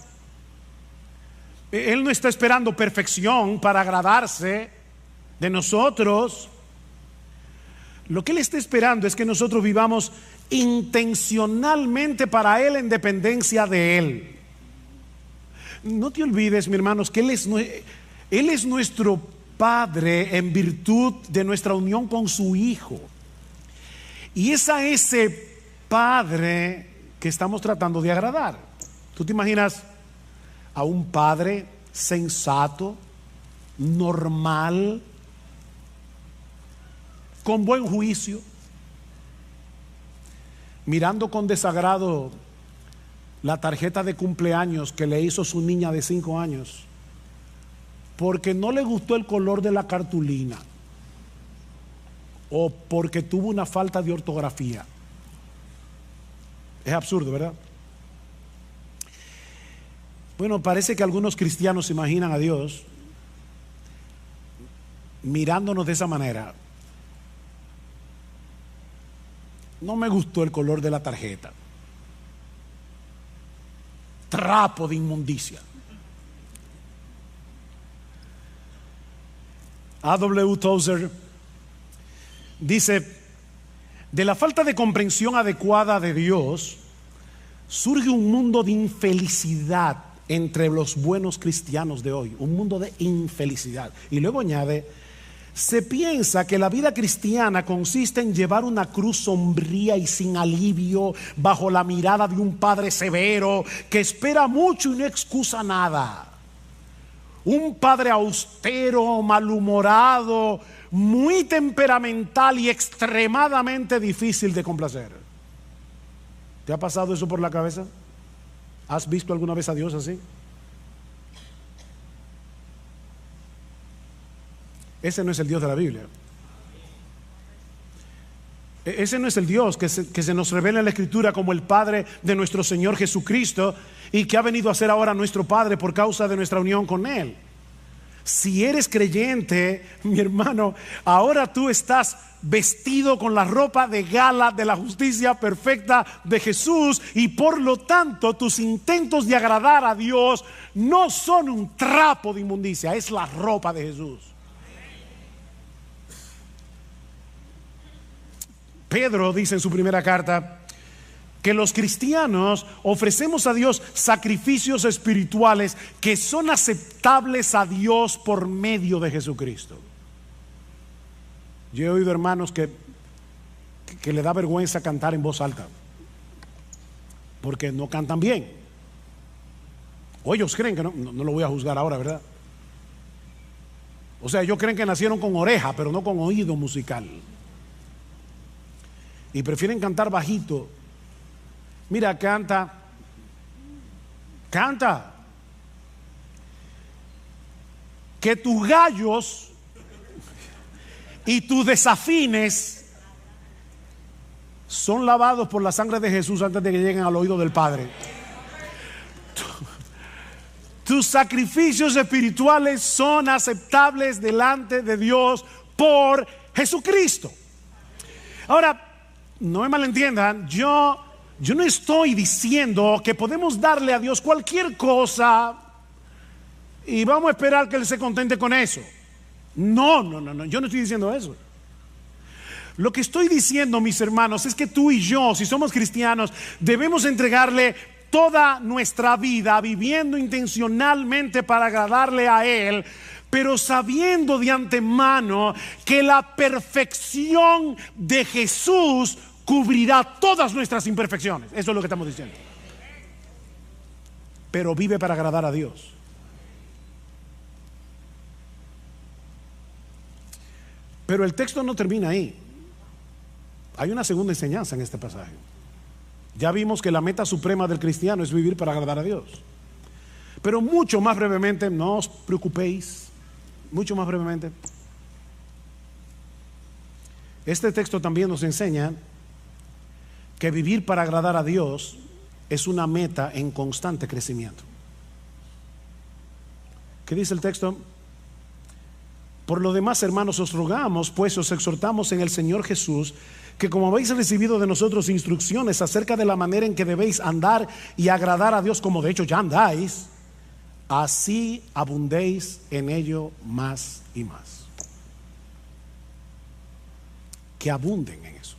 Él no está esperando perfección para agradarse de nosotros. Lo que Él está esperando es que nosotros vivamos intencionalmente para Él en dependencia de Él. No te olvides, mi hermanos, que Él es nuestro Padre en virtud de nuestra unión con su Hijo. Y es a ese Padre que estamos tratando de agradar. ¿Tú te imaginas a un padre sensato, normal, con buen juicio, mirando con desagrado la tarjeta de cumpleaños que le hizo su niña de 5 años porque no le gustó el color de la cartulina o porque tuvo una falta de ortografía. Es absurdo, ¿verdad? Bueno, parece que algunos cristianos se imaginan a Dios mirándonos de esa manera. No me gustó el color de la tarjeta. Trapo de inmundicia. A.W. Tozer dice: de la falta de comprensión adecuada de Dios surge un mundo de infelicidad entre los buenos cristianos de hoy, un mundo de infelicidad. Y luego añade: se piensa que la vida cristiana consiste en llevar una cruz sombría y sin alivio bajo la mirada de un padre severo que espera mucho y no excusa nada. Un padre austero, malhumorado, muy temperamental y extremadamente difícil de complacer. ¿Te ha pasado eso por la cabeza? ¿Has visto alguna vez a Dios así? Ese no es el Dios de la Biblia. Ese no es el Dios que se nos revela en la Escritura como el Padre de nuestro Señor Jesucristo y que ha venido a ser ahora nuestro Padre por causa de nuestra unión con Él. Si eres creyente, mi hermano, ahora tú estás vestido con la ropa de gala de la justicia perfecta de Jesús, y por lo tanto tus intentos de agradar a Dios no son un trapo de inmundicia, es la ropa de Jesús. Pedro dice en su primera carta que los cristianos ofrecemos a Dios sacrificios espirituales que son aceptables a Dios por medio de Jesucristo. Yo he oído hermanos que le da vergüenza cantar en voz alta porque no cantan bien, o ellos creen que no lo voy a juzgar ahora, ¿verdad? O sea, ellos creen que nacieron con oreja pero no con oído musical y prefieren cantar bajito. Mira, canta. Que tus gallos y tus desafines son lavados por la sangre de Jesús antes de que lleguen al oído del Padre. Tus sacrificios espirituales son aceptables delante de Dios por Jesucristo. Ahora, no me malentiendan, yo no estoy diciendo que podemos darle a Dios cualquier cosa y vamos a esperar que Él se contente con eso. No, yo no estoy diciendo eso. Lo que estoy diciendo, mis hermanos, es que tú y yo, si somos cristianos, debemos entregarle toda nuestra vida viviendo intencionalmente para agradarle a Él, pero sabiendo de antemano que la perfección de Jesús cubrirá todas nuestras imperfecciones. Eso es lo que estamos diciendo. Pero vive para agradar a Dios. Pero el texto no termina ahí. Hay una segunda enseñanza en este pasaje. Ya vimos que la meta suprema del cristiano es vivir para agradar a Dios. Pero mucho más brevemente, no os preocupéis, mucho más brevemente, este texto también nos enseña que vivir para agradar a Dios es una meta en constante crecimiento. ¿Qué dice el texto? Por lo demás, hermanos, os rogamos, pues os exhortamos en el Señor Jesús, que como habéis recibido de nosotros instrucciones acerca de la manera en que debéis andar y agradar a Dios, como de hecho ya andáis, así abundéis en ello más y más. Que abunden en eso.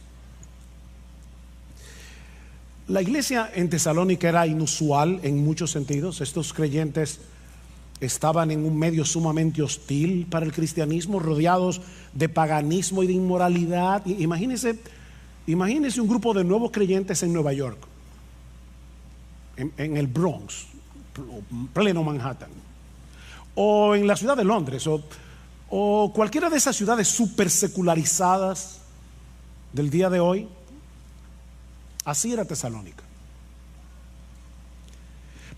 La iglesia en Tesalónica era inusual en muchos sentidos. Estos creyentes estaban en un medio sumamente hostil para el cristianismo, rodeados de paganismo y de inmoralidad. Imagínense un grupo de nuevos creyentes en Nueva York, en el Bronx, pleno Manhattan, o en la ciudad de Londres, o cualquiera de esas ciudades super secularizadas del día de hoy. Así era Tesalónica.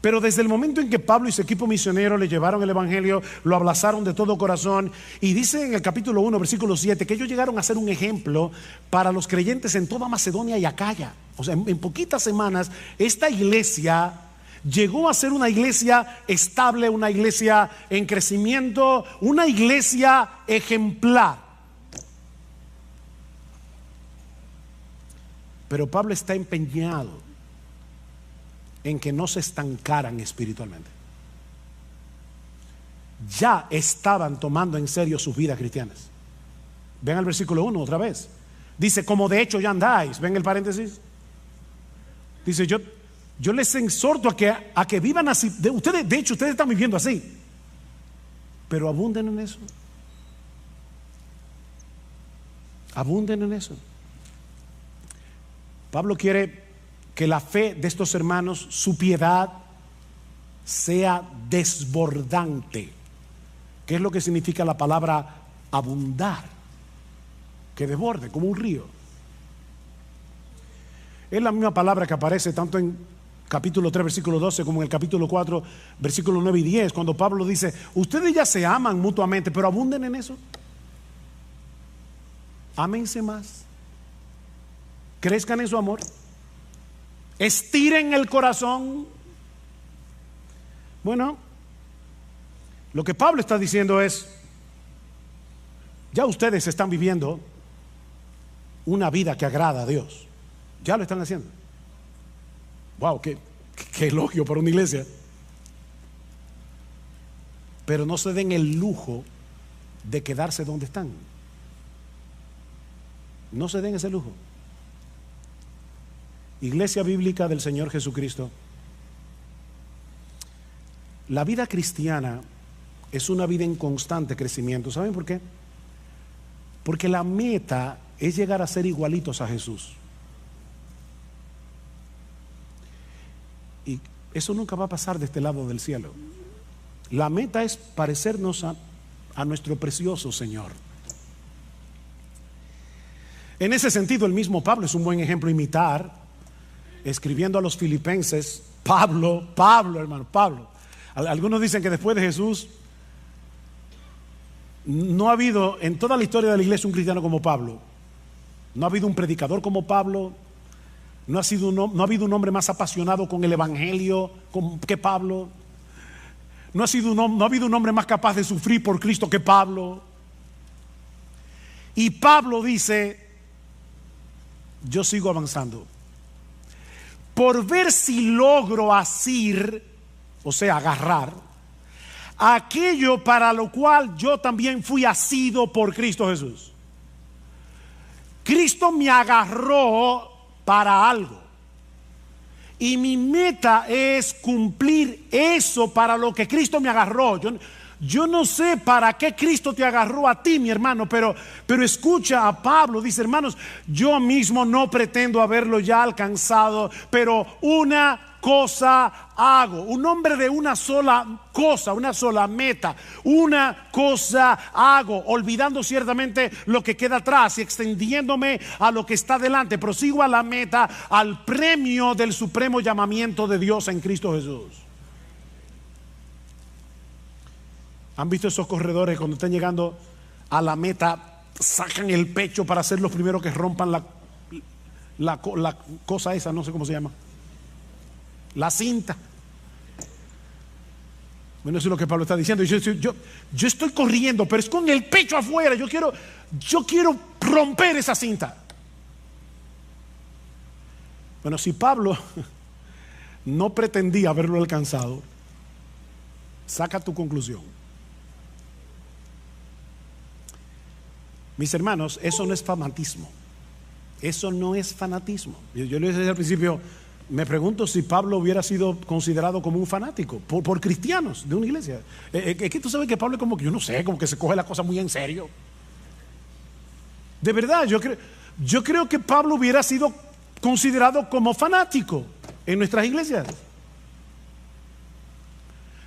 Pero desde el momento en que Pablo y su equipo misionero le llevaron el evangelio, lo abrazaron de todo corazón, y dice en el capítulo 1 versículo 7 que ellos llegaron a ser un ejemplo para los creyentes en toda Macedonia y Acaya. O sea, en poquitas semanas esta iglesia llegó a ser una iglesia estable, una iglesia en crecimiento, una iglesia ejemplar. Pero Pablo está empeñado en que no se estancaran espiritualmente. Ya estaban tomando en serio sus vidas cristianas. Ven al versículo 1 otra vez. Dice, como de hecho ya andáis. Ven el paréntesis. Dice, yo les exhorto a que vivan así. De hecho, ustedes están viviendo así. Pero abunden en eso. Abunden en eso. Pablo quiere que la fe de estos hermanos, su piedad, sea desbordante. ¿Qué es lo que significa la palabra abundar? Que desborde, como un río. Es la misma palabra que aparece tanto en capítulo 3, versículo 12, como en el capítulo 4, versículo 9 y 10, cuando Pablo dice, ustedes ya se aman mutuamente, pero abunden en eso. Ámense más. Crezcan en su amor. Estiren el corazón. Bueno, lo que Pablo está diciendo es, ya ustedes están viviendo una vida que agrada a Dios. Ya lo están haciendo. Wow, qué elogio para una iglesia. Pero no se den el lujo de quedarse donde están. No se den ese lujo. Iglesia Bíblica del Señor Jesucristo, la vida cristiana es una vida en constante crecimiento. ¿Saben por qué? Porque la meta es llegar a ser igualitos a Jesús. Y eso nunca va a pasar de este lado del cielo. La meta es parecernos a nuestro precioso Señor. En ese sentido, el mismo Pablo es un buen ejemplo a imitar. Escribiendo a los filipenses, Pablo, hermano, Pablo. Algunos dicen que después de Jesús no ha habido en toda la historia de la iglesia un cristiano como Pablo. No ha habido un predicador como Pablo. No ha habido un hombre más apasionado con el evangelio que Pablo. No ha habido un hombre más capaz de sufrir por Cristo que Pablo. Y Pablo dice, yo sigo avanzando por ver si logro asir, o sea, agarrar aquello para lo cual yo también fui asido por Cristo Jesús. Cristo me agarró para algo y mi meta es cumplir eso para lo que Cristo me agarró. Yo no sé para qué Cristo te agarró a ti, mi hermano, pero escucha a Pablo. Dice, hermanos, yo mismo no pretendo haberlo ya alcanzado, pero una cosa hago. Un hombre de una sola cosa, una sola meta. Una cosa hago, olvidando ciertamente lo que queda atrás y extendiéndome a lo que está delante. Prosigo a la meta, al premio del supremo llamamiento de Dios en Cristo Jesús. ¿Han visto esos corredores cuando están llegando a la meta, sacan el pecho para ser los primeros que rompan la cosa esa, no sé cómo se llama, la cinta? Bueno, eso es lo que Pablo está diciendo. Yo estoy corriendo, pero es con el pecho afuera. Yo quiero romper esa cinta. Bueno, si Pablo no pretendía haberlo alcanzado, saca tu conclusión. Mis hermanos, eso no es fanatismo. Eso no es fanatismo. Yo le dije al principio, me pregunto si Pablo hubiera sido considerado como un fanático por cristianos de una iglesia. Es que tú sabes que Pablo es como que, yo no sé, como que se coge la cosa muy en serio. De verdad, yo creo que Pablo hubiera sido considerado como fanático en nuestras iglesias.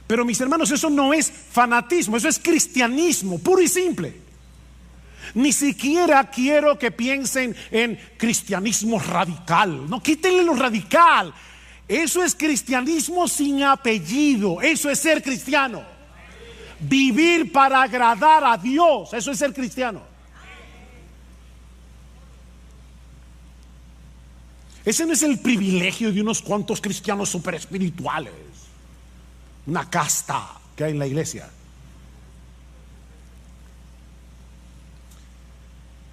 Pero mis hermanos, eso no es fanatismo, eso es cristianismo, puro y simple. Ni siquiera quiero que piensen en cristianismo radical. No, quítenle lo radical. Eso es cristianismo sin apellido. Eso es ser cristiano. Vivir para agradar a Dios. Eso es ser cristiano. Ese no es el privilegio de unos cuantos cristianos super espirituales. Una casta que hay en la iglesia.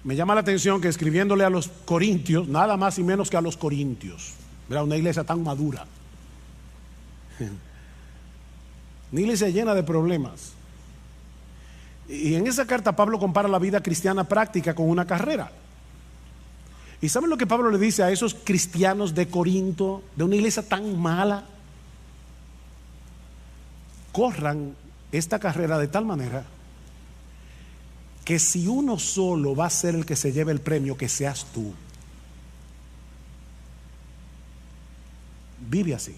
Me llama la atención que escribiéndole a los corintios, nada más y menos que a los corintios, era una iglesia tan madura, una iglesia llena de problemas. Y en esa carta Pablo compara la vida cristiana práctica con una carrera. ¿Y saben lo que Pablo le dice a esos cristianos de Corinto, de una iglesia tan mala? Corran esta carrera de tal manera que si uno solo va a ser el que se lleve el premio, que seas tú. Vive así.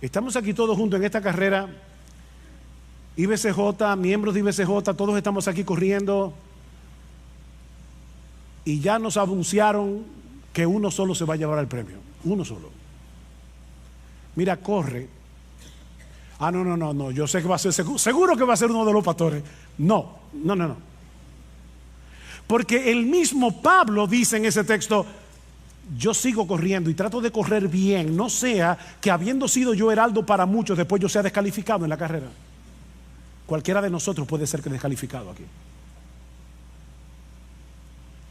Estamos aquí todos juntos en esta carrera. IBCJ, miembros de IBCJ, todos estamos aquí corriendo. Y ya nos anunciaron que uno solo se va a llevar el premio. Uno solo. Mira, corre. Ah, no, yo sé que va a ser, seguro que va a ser uno de los pastores. No. Porque el mismo Pablo dice en ese texto, yo sigo corriendo y trato de correr bien, no sea que habiendo sido yo heraldo para muchos, después yo sea descalificado en la carrera. Cualquiera de nosotros puede ser que descalificado aquí.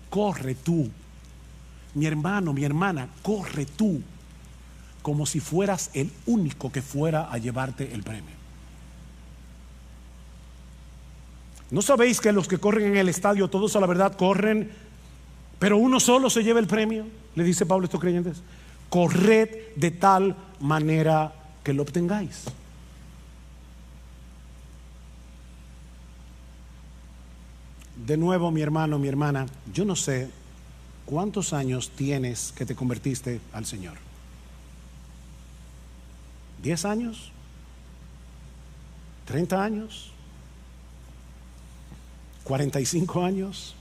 Corre tú, mi hermano, mi hermana, corre tú, como si fueras el único que fuera a llevarte el premio. ¿No sabéis que los que corren en el estadio, todos a la verdad corren, pero uno solo se lleva el premio? Le dice Pablo a estos creyentes. Corred de tal manera que lo obtengáis. De nuevo, mi hermano, mi hermana, yo no sé cuántos años tienes que te convertiste al Señor. ¿10 años? ¿30 años? ¿45 años?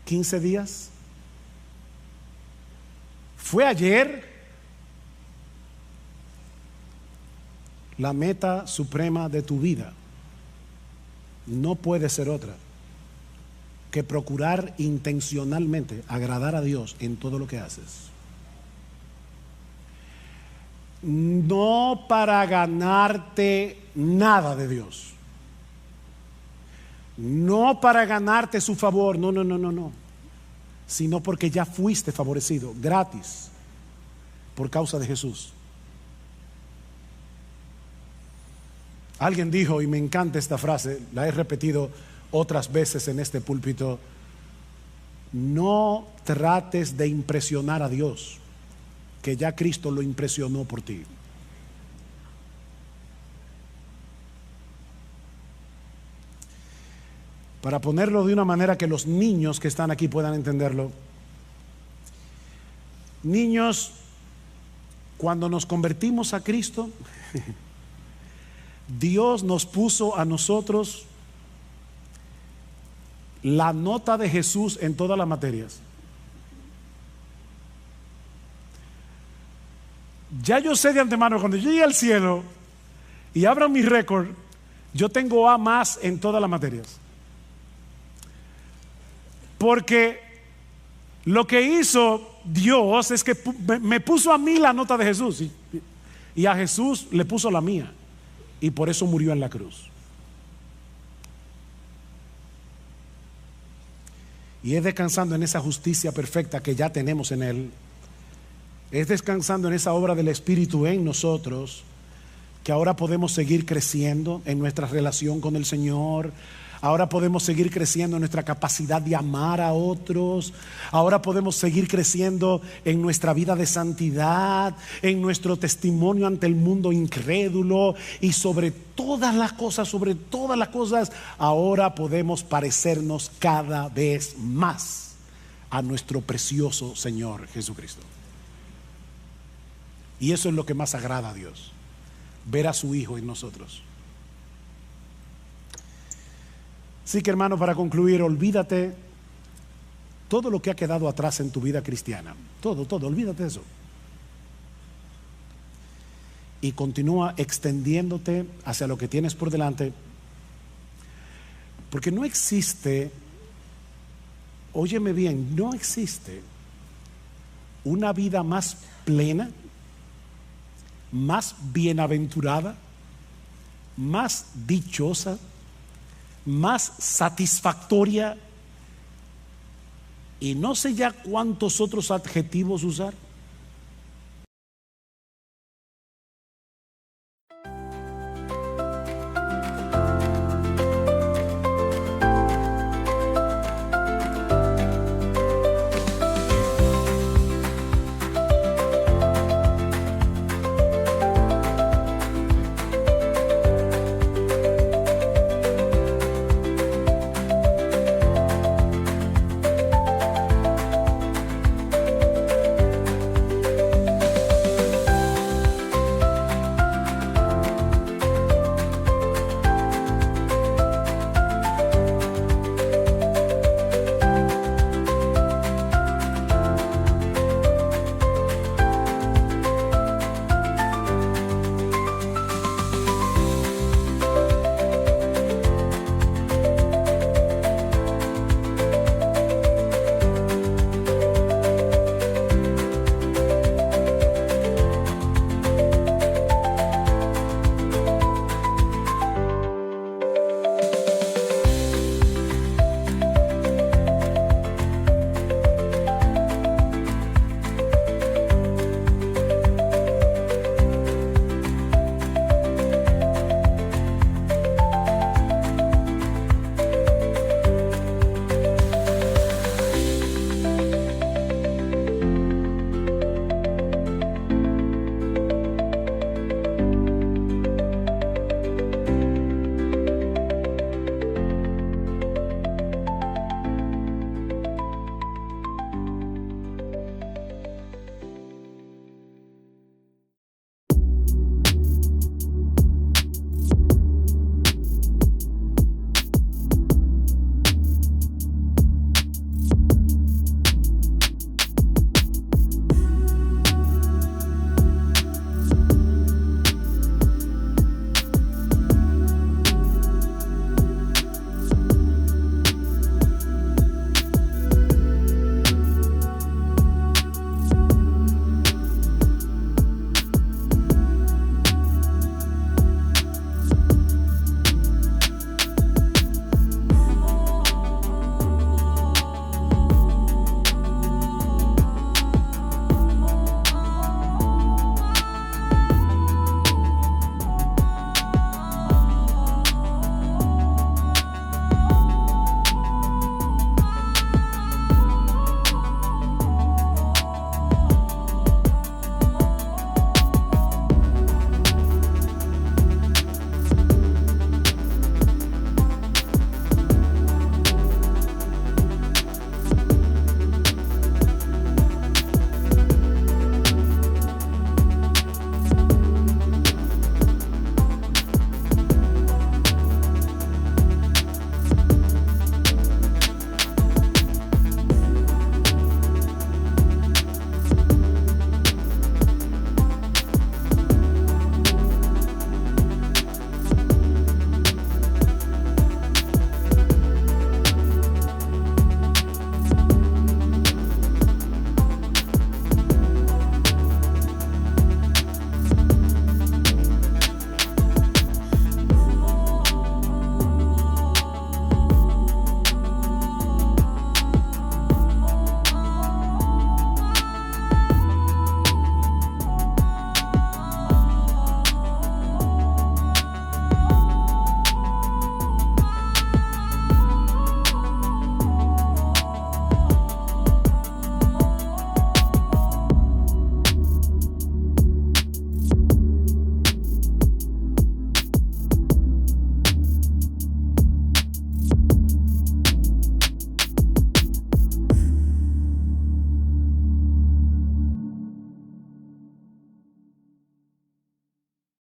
¿15 días? ¿Fue ayer? La meta suprema de tu vida no puede ser otra que procurar intencionalmente agradar a Dios en todo lo que haces. No para ganarte nada de Dios, no para ganarte su favor, no, sino porque ya fuiste favorecido gratis por causa de Jesús. Alguien dijo, y me encanta esta frase, la he repetido otras veces en este púlpito: no trates de impresionar a Dios, que ya Cristo lo impresionó por ti. Para ponerlo de una manera que los niños que están aquí puedan entenderlo. Niños, cuando nos convertimos a Cristo, Dios nos puso a nosotros la nota de Jesús en todas las materias. Ya yo sé de antemano, cuando yo llegue al cielo y abra mi récord, yo tengo A más en todas las materias. Porque lo que hizo Dios es que me puso a mí la nota de Jesús y a Jesús le puso la mía, y por eso murió en la cruz. Y es descansando en esa justicia perfecta que ya tenemos en Él, es descansando en esa obra del Espíritu en nosotros, que ahora podemos seguir creciendo en nuestra relación con el Señor. Ahora podemos seguir creciendo en nuestra capacidad de amar a otros. Ahora podemos seguir creciendo en nuestra vida de santidad, en nuestro testimonio ante el mundo incrédulo. Y sobre todas las cosas, ahora podemos parecernos cada vez más a nuestro precioso Señor Jesucristo. Y eso es lo que más agrada a Dios, ver a su Hijo en nosotros. Así que, hermano, para concluir, olvídate todo lo que ha quedado atrás en tu vida cristiana. Todo, olvídate de eso. Y continúa extendiéndote hacia lo que tienes por delante. Porque no existe, óyeme bien, no existe una vida más plena, más bienaventurada, más dichosa, más satisfactoria, y no sé ya cuántos otros adjetivos usar,